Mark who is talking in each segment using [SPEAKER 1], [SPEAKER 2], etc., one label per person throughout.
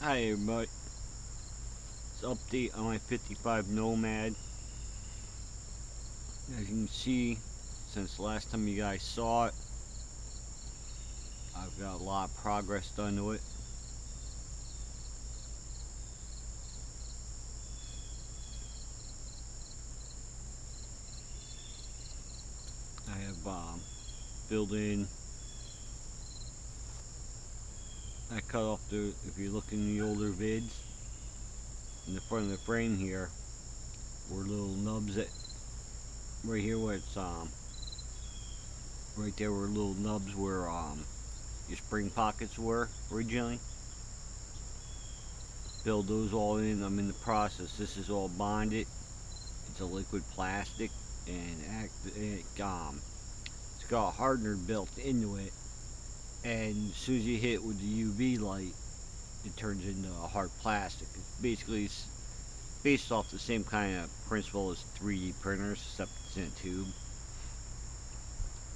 [SPEAKER 1] Hi everybody, it's an update on my 55 Nomad. As you can see, since the last time you guys saw it, I've got a lot of progress done to it. I have filled in, I cut off the, if you look in the older vids, in the front of the frame here, were little nubs that, right here where it's, right there were little nubs where your spring pockets were originally. Filled those all in, I'm in the process. This is all bonded. It's a liquid plastic and it's got a hardener built into it, and as soon as you hit it with the UV light, it turns into a hard plastic. It's based off the same kind of principle as 3D printers, except it's in a tube.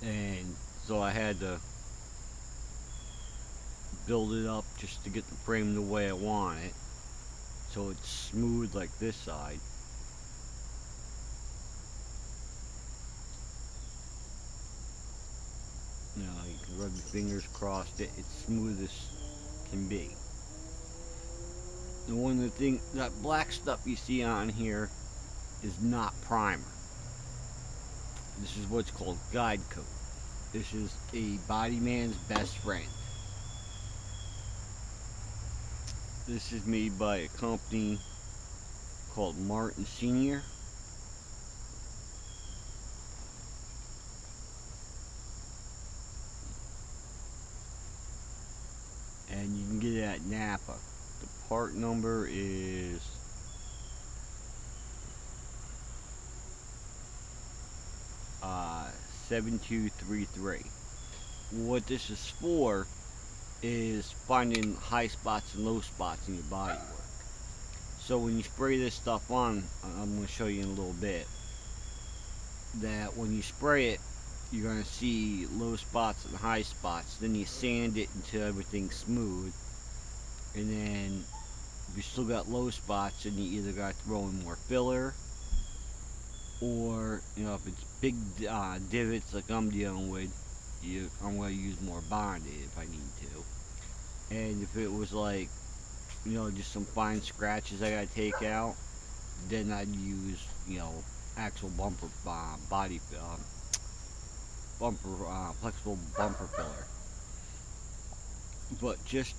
[SPEAKER 1] And so I had to build it up just to get the frame the way I want it, so it's smooth like this side. You know, you can rub your fingers across it. It's smooth as can be. And one of the things, that black stuff you see on here is not primer. This is what's called guide coat. This is a body man's best friend. This is made by a company called Martin Senior. And you can get it at Napa. The part number is 7233. What this is for is finding high spots and low spots in your body work. So when you spray this stuff on, I'm going to show you in a little bit, that when you spray it, you're going to see low spots and high spots. Then you sand it until everything's smooth. And then if you still got low spots, then you either got to throw in more filler, or, you know, if it's big divots like I'm dealing with, I'm going to use more Band-Aid if I need to. And if it was like, you know, just some fine scratches I got to take out, then I'd use, you know, actual bumper body bumper flexible bumper filler. But just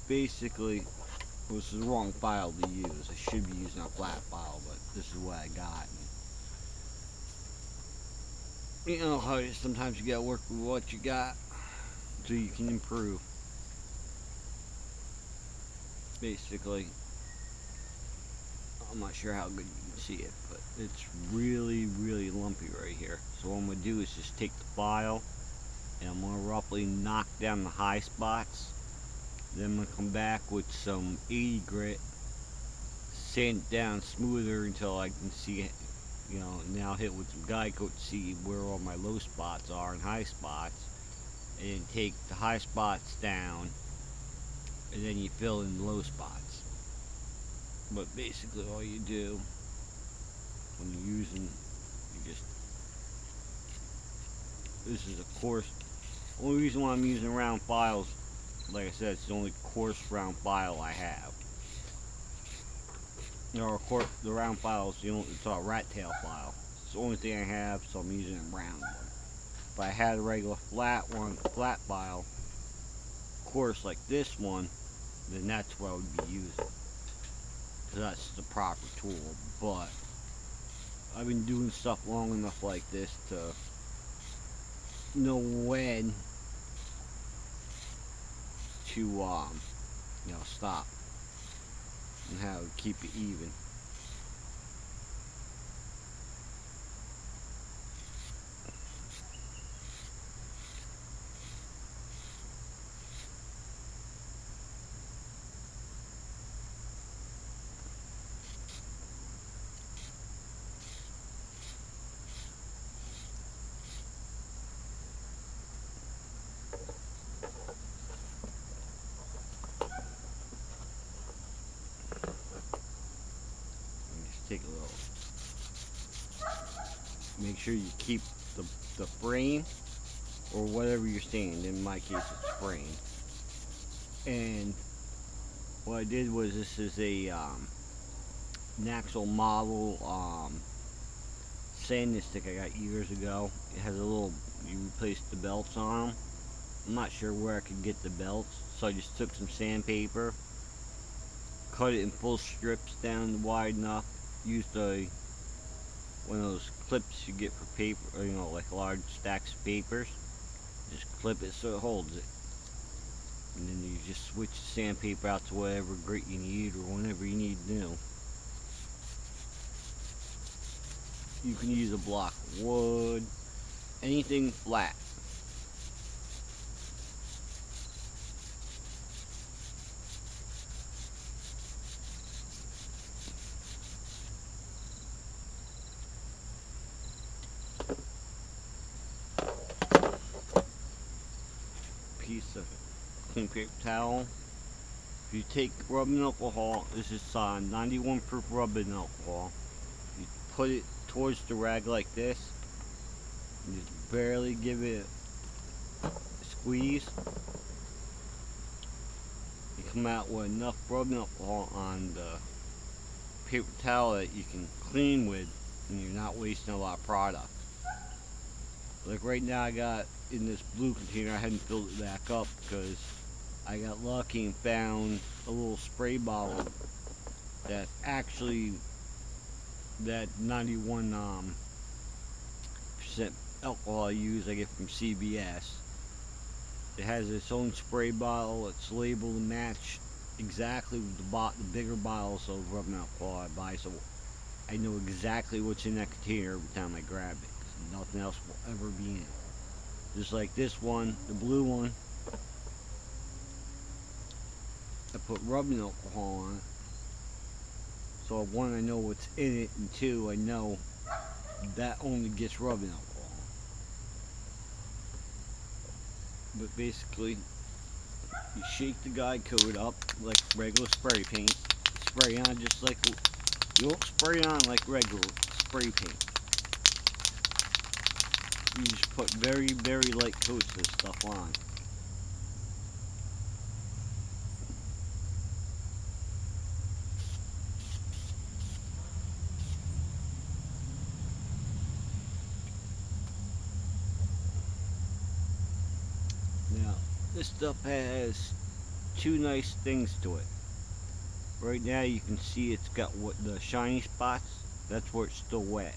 [SPEAKER 1] basically, this is the wrong file to use. I should be using a flat file, but this is what I got. And you know how sometimes you gotta work with what you got so you can improve. Basically, I'm not sure how good you can see it, but it's really, really lumpy right here. So what I'm gonna do is just take the file and I'm gonna roughly knock down the high spots. Then I'm gonna come back with some 80 grit, sand it down smoother until I can see it. You know, now hit with some guide coat to see where all my low spots are and high spots, and then take the high spots down, and then you fill in the low spots. But basically, all you do when you're using, you just, this is a coarse. Only reason why I'm using round files, like I said, it's the only coarse round file I have. You know, the round file is it's a rat tail file. It's the only thing I have, so I'm using a round one. If I had a regular flat file, coarse like this one, then that's what I would be using. Because that's the proper tool. But I've been doing stuff long enough like this to know when to, you know, stop and how to keep it even. make sure you keep the frame or whatever you're sanding. In my case, it's frame. And what I did was, this is a an actual model sanding stick I got years ago. It has a little, you replace the belts on them. I'm not sure where I could get the belts, so I just took some sandpaper, cut it in full strips down wide enough, used one of those clips you get for paper, or, you know, like large stacks of papers. Just clip it so it holds it. And then you just switch the sandpaper out to whatever grit you need or whatever you need to do. You can use a block of wood, anything flat. Piece of clean paper towel. If you take rubbing alcohol, this is 91 proof rubbing alcohol. You put it towards the rag like this, and just barely give it a squeeze. You come out with enough rubbing alcohol on the paper towel that you can clean with, and you're not wasting a lot of product. Like right now, I got in this blue container, I hadn't filled it back up because I got lucky and found a little spray bottle that actually, that 91% alcohol I use, I get from CVS. It has its own spray bottle. It's labeled to match exactly with the bigger bottles of rubbing alcohol I buy, so I know exactly what's in that container every time I grab it, because nothing else will ever be in it. Just like this one, the blue one, I put rubbing alcohol on it. So one, I know what's in it, and two, I know that only gets rubbing alcohol. But basically, you shake the guide coat up like regular spray paint. Spray on just like, you won't spray on like regular spray paint. You just put very, very light coats of this stuff on. Now, this stuff has two nice things to it. Right now you can see it's got what the shiny spots, that's where it's still wet.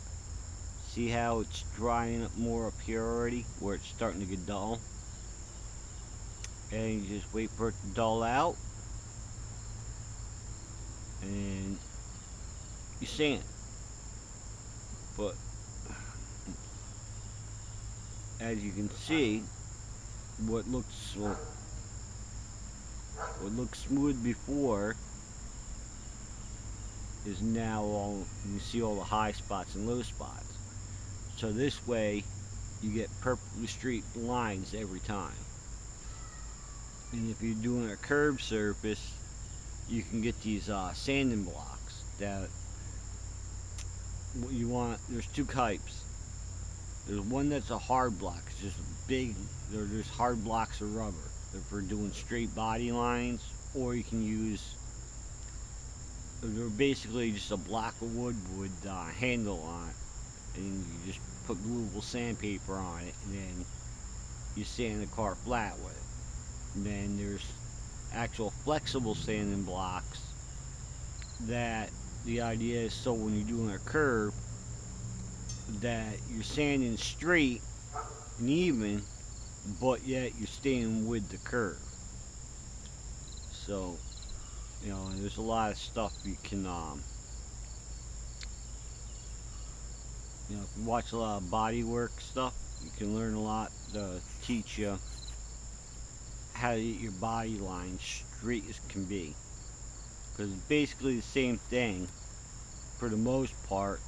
[SPEAKER 1] See how it's drying up more up here already, where it's starting to get dull? And you just wait for it to dull out, and you sand. But as you can see, what looked smooth before is now all, you see all the high spots and low spots. So this way you get perfectly straight lines every time. And if you're doing a curved surface, you can get these sanding blocks that what you want. There's two types. There's one that's a hard block. It's just big. They're just hard blocks of rubber. They're for doing straight body lines, or you can use, they're basically just a block of wood with a handle on it, and you just put gluable sandpaper on it, and then you sand the car flat with it. And then there's actual flexible sanding blocks that the idea is so when you're doing a curve that you're sanding straight and even, but yet you're staying with the curve. So, you know, there's a lot of stuff you can, you know, if you watch a lot of body work stuff, you can learn a lot to teach you how to get your body line straight as can be. Because it's basically the same thing for the most part.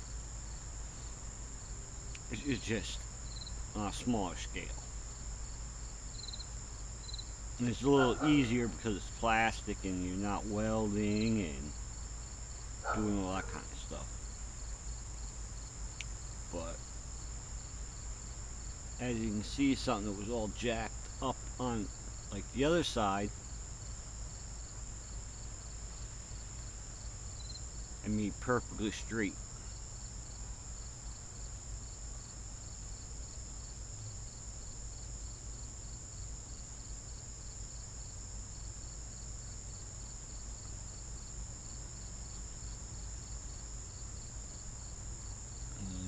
[SPEAKER 1] It's just on a smaller scale. And it's a little easier because it's plastic and you're not welding and doing all that kind of stuff. But as you can see, something that was all jacked up on like the other side. I mean, perfectly straight.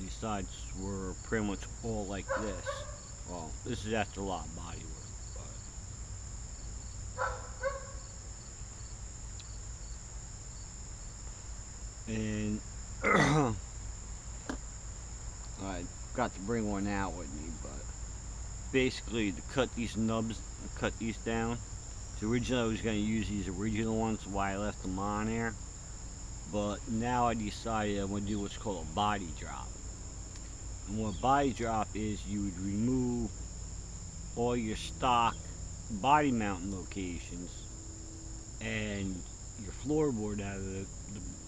[SPEAKER 1] These sides were pretty much all like this. Well, this is after a lot of body work, but and I got to bring one out with me, but basically to cut these nubs, cut these down. So originally I was going to use these original ones, why I left them on there. But now I decided I'm going to do what's called a body drop. And what a body drop is, you would remove all your stock body mounting locations and your floorboard out of the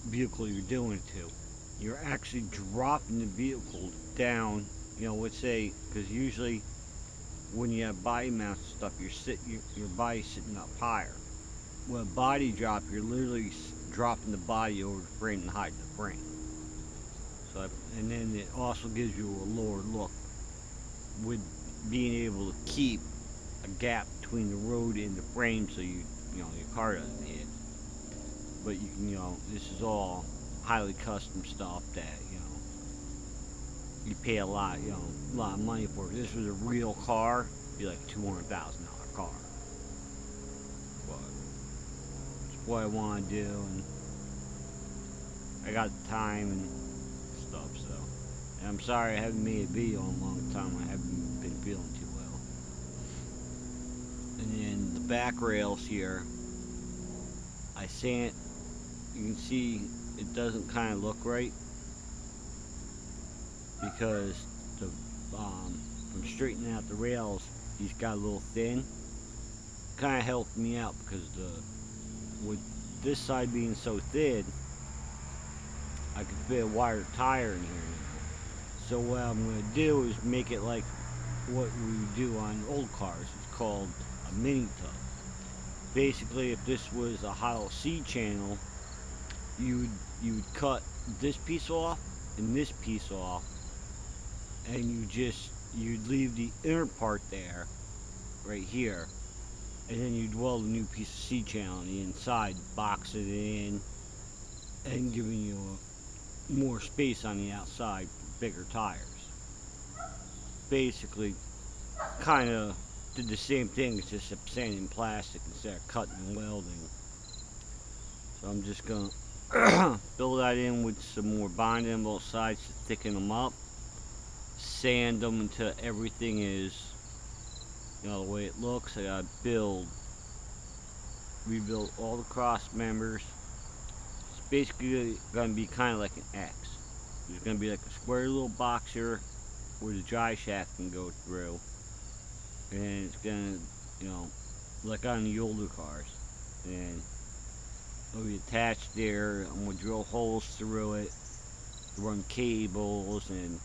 [SPEAKER 1] vehicle you're doing it to. You're actually dropping the vehicle down, let's say, because usually when you have body mounts and stuff, your body's sitting up higher. With a body drop, you're literally dropping the body over the frame and hiding the frame. So, and then it also gives you a lower look with being able to keep a gap between the road and the frame, so your car doesn't hit. But you can, this is all highly custom stuff that you pay a lot of money for. If this was a real car, it'd be like a $200,000 car. But it's what I want to do, and I got the time and stuff. So, and I'm sorry I haven't made a video in a long time. I haven't been feeling too well. And then the back rails here, I sand. You can see it doesn't kind of look right because the from straightening out the rails, these got a little thin. Kind of helped me out because with this side being so thin, I could fit a wired tire in here now. So what I'm going to do is make it like what we do on old cars. It's called a mini tub. Basically, if this was a hollow C channel, you would cut this piece off and this piece off, and you'd leave the inner part there, right here, and then you'd weld a new piece of C channel on the inside, box it in, and giving you more space on the outside for bigger tires. Basically, kind of did the same thing, it's just sanding plastic instead of cutting and welding. So I'm just gonna fill that in with some more bonding on both sides to thicken them up, sand them until everything is the way it looks. I gotta rebuild all the cross members. It's basically gonna be kind of like an X. There's gonna be like a square little box here where the dry shaft can go through, and it's gonna, like on the older cars, and it'll be attached there. I'm gonna drill holes through it, run cables, and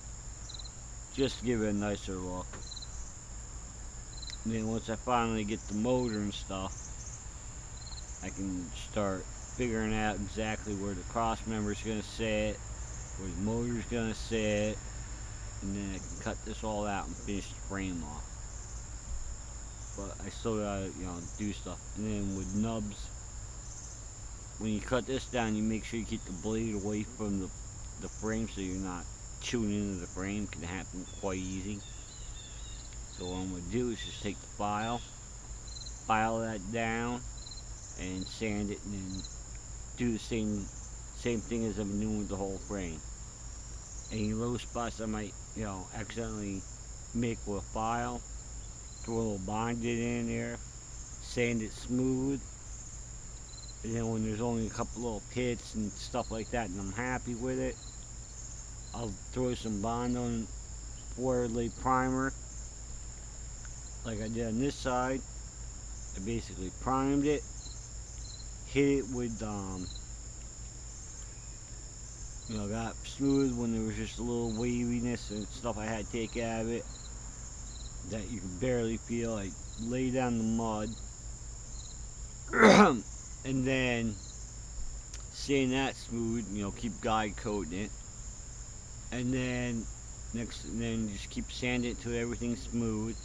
[SPEAKER 1] just give it a nicer look. And then once I finally get the motor and stuff, I can start figuring out exactly where the cross member is gonna sit, where the motor is gonna sit, and then I can cut this all out and finish the frame off. But I still gotta, do stuff. And then with nubs, when you cut this down, you make sure you keep the blade away from the frame so you're not chewing into the frame. It can happen quite easy. So what I'm going to do is just take the file that down, and sand it, and then do the same thing as I've been doing with the whole frame. Any low spots I might, accidentally make with a file, throw a little bonded in there, sand it smooth, and then when there's only a couple little pits and stuff like that and I'm happy with it, I'll throw some bond on forward laid primer like I did on this side. I basically primed it, hit it with got smooth when there was just a little waviness and stuff I had to take out of it. that you can barely feel. Like lay down the mud, and then sand that smooth. Keep guide coating it, and then just keep sanding it till everything's smooth.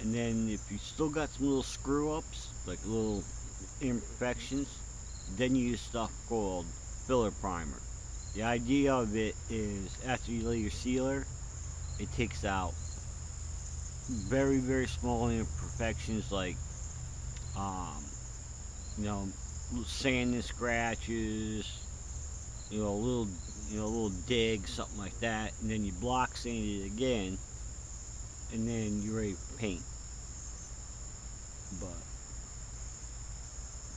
[SPEAKER 1] And then if you still got some little screw ups, like little imperfections, then you use stuff called filler primer. The idea of it is after you lay your sealer, it takes out very, very small imperfections like, um, you know, sand and scratches, little, little digs, something like that, and then you block sand it again, and then you're ready for paint. But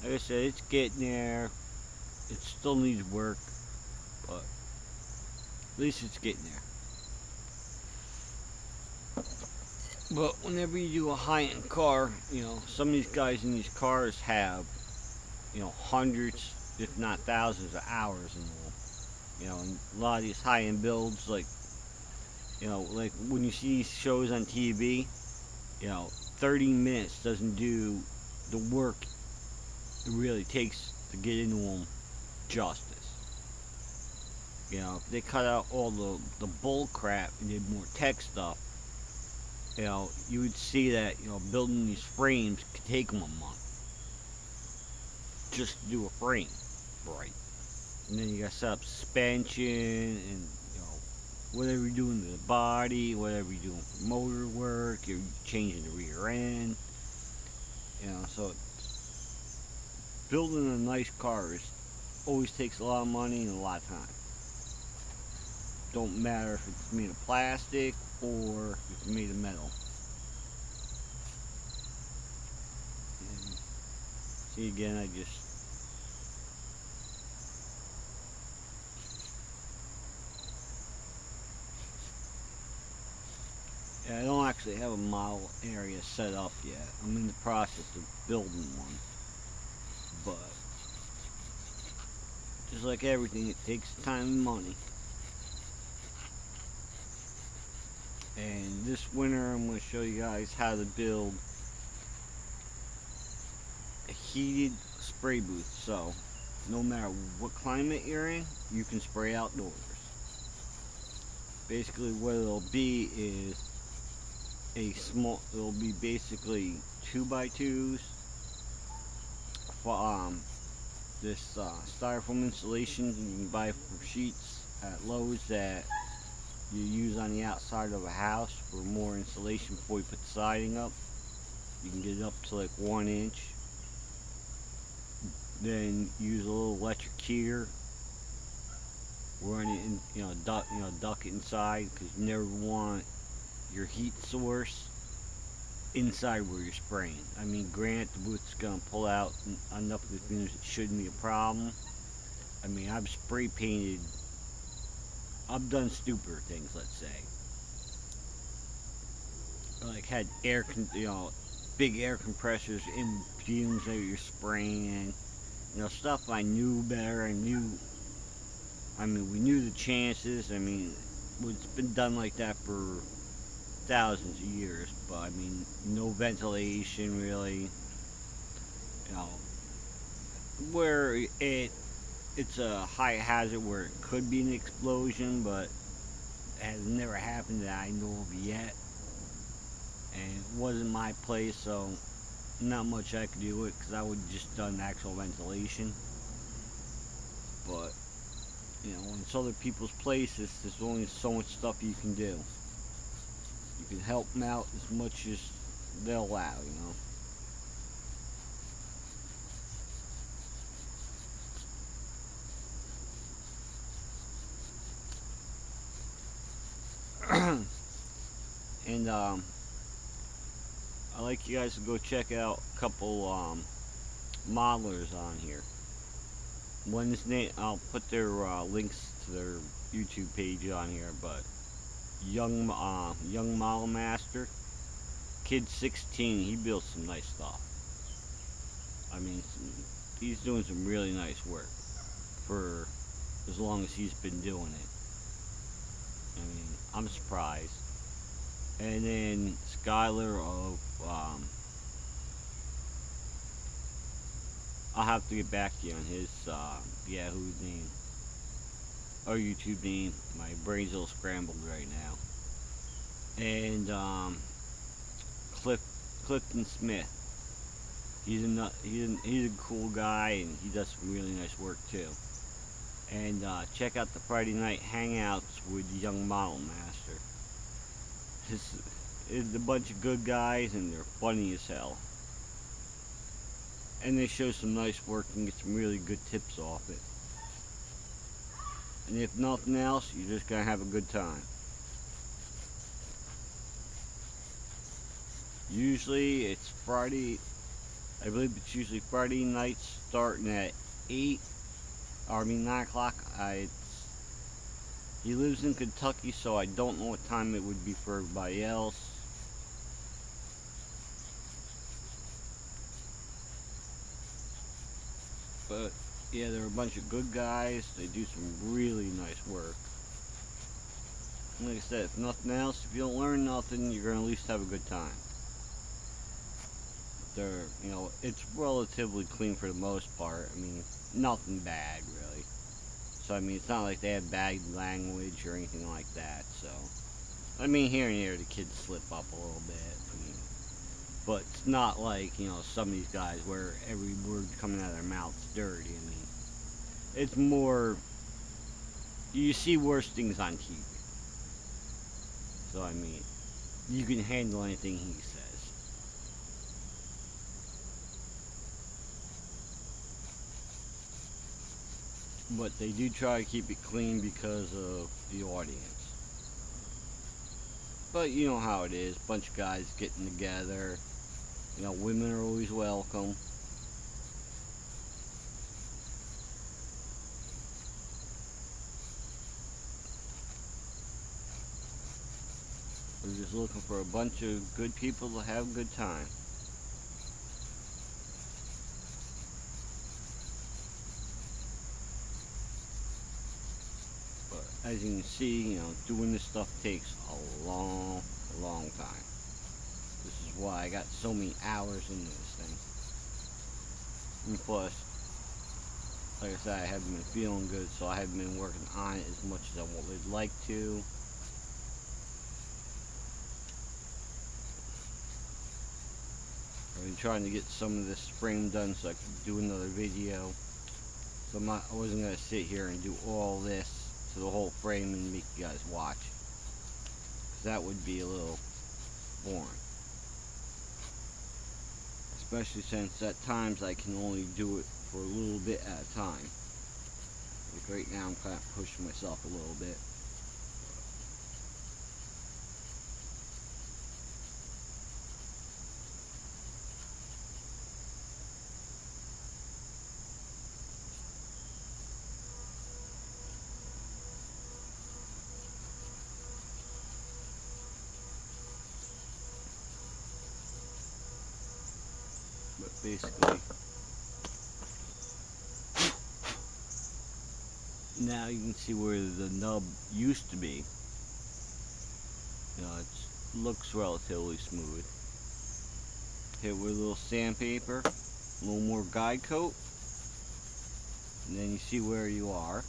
[SPEAKER 1] like I said, it's getting there. It still needs work, but at least it's getting there. But whenever you do a high-end car, some of these guys in these cars have, hundreds, if not thousands of hours in them. And a lot of these high-end builds, like when you see shows on TV, 30 minutes doesn't do the work it really takes to get into them justice. If they cut out all the bull crap and did more tech stuff, you would see that, building these frames could take them a month just to do a frame right. And then you got to set up suspension and, whatever you're doing to the body, whatever you're doing for motor work, you're changing the rear end. So building a nice car always takes a lot of money and a lot of time. Don't matter if it's made of plastic or if it's made of metal. And see again, I don't actually have a model area set up yet. I'm in the process of building one. But just like everything, it takes time and money. And this winter I'm going to show you guys how to build a heated spray booth. So no matter what climate you're in, you can spray outdoors. Basically what it'll be is it'll be basically 2x2s, this styrofoam insulation you can buy for sheets at Lowe's that you use on the outside of a house for more insulation before you put the siding up. You can get it up to like 1 inch. Then use a little electric heater, run it in, duck it inside, because you never want your heat source inside where you're spraying. I mean, granted, the booth's gonna pull out enough of the fumes it shouldn't be a problem. I mean, I've spray painted. I've done stupider things, let's say. Like had big air compressors in fumes that you're spraying. Stuff I knew better. We knew the chances. It's been done like that for thousands of years. But no ventilation really. Where it's a high hazard where it could be an explosion, but it has never happened that I know of yet. And it wasn't my place, so not much I could do with it, because I would have just done actual ventilation. But when it's other people's places, there's only so much stuff you can do. You can help them out as much as they'll allow, And I'd like you guys to go check out a couple modelers on here. One's name, I'll put their links to their YouTube page on here, but Young Model Master, Kid 16, he builds some nice stuff. He's doing some really nice work for as long as he's been doing it. I'm surprised. And then SKYLER of, I'll have to get back to you on his Yahoo name or YouTube name. My brain's a little scrambled right now. And Cliff, Clifton Smith. He's a cool guy, and he does some really nice work too. And check out the Friday night hangouts with the Young Model Master. It's a bunch of good guys, and they're funny as hell. And they show some nice work and get some really good tips off it. And if nothing else, you're just gonna have a good time. Usually it's Friday, I believe it's usually Friday nights starting at 8, or 9 o'clock. He lives in Kentucky, so I don't know what time it would be for everybody else. But yeah, they're a bunch of good guys. They do some really nice work. And like I said, if nothing else, if you don't learn nothing, you're gonna at least have a good time. They're, it's relatively clean for the most part. I mean, nothing bad really. So I mean, it's not like they have bad language or anything like that. So I mean, here and there the kids slip up a little bit. I mean, but it's not like some of these guys where every word coming out of their mouth is dirty. I mean, it's more, you see worse things on TV. So I mean, you can handle anything he says. But they do try to keep it clean because of the audience. But you know how it is, bunch of guys getting together. Women are always welcome. We're just looking for a bunch of good people to have a good time. But as you can see, doing this stuff takes a long, long time. This is why I got so many hours into this thing. And plus, like I said, I haven't been feeling good, so I haven't been working on it as much as I would like to. I've been trying to get some of this frame done so I could do another video. So I wasn't going to sit here and do all this to the whole frame and make you guys watch. 'Cause that would be a little boring. Especially since at times I can only do it for a little bit at a time. Like right now I'm kind of pushing myself a little bit. But basically, now you can see where the nub used to be. It looks relatively smooth. Hit with a little sandpaper, a little more guide coat, and then you see where you are.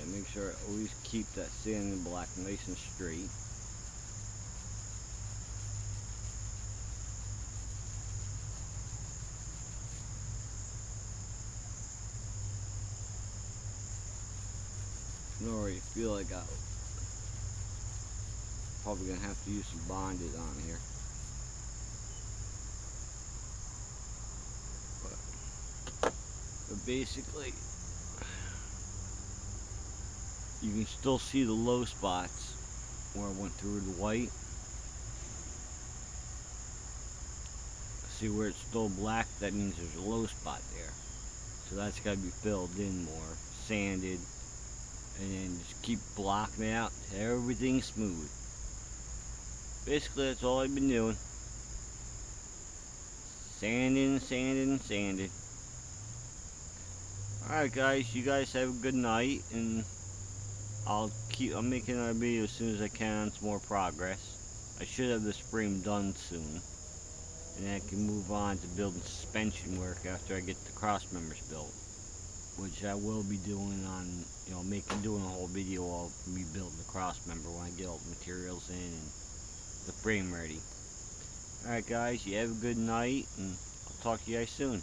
[SPEAKER 1] And make sure I always keep that sand and black nice and straight. I already feel like I'm probably gonna have to use some bonded on here. But basically, you can still see the low spots where I went through the white. See where it's still black? That means there's a low spot there. So that's got to be filled in more, sanded, and then just keep blocking it out until everything's smooth. Basically, that's all I've been doing. Sanding, sanding, sanding. Alright guys, you guys have a good night, and I'm making another video as soon as I can on some more progress. I should have this frame done soon, and then I can move on to building suspension work after I get the cross members built, which I will be doing on, doing a whole video of me building the cross member when I get all the materials in and the frame ready. Alright guys, you have a good night, and I'll talk to you guys soon.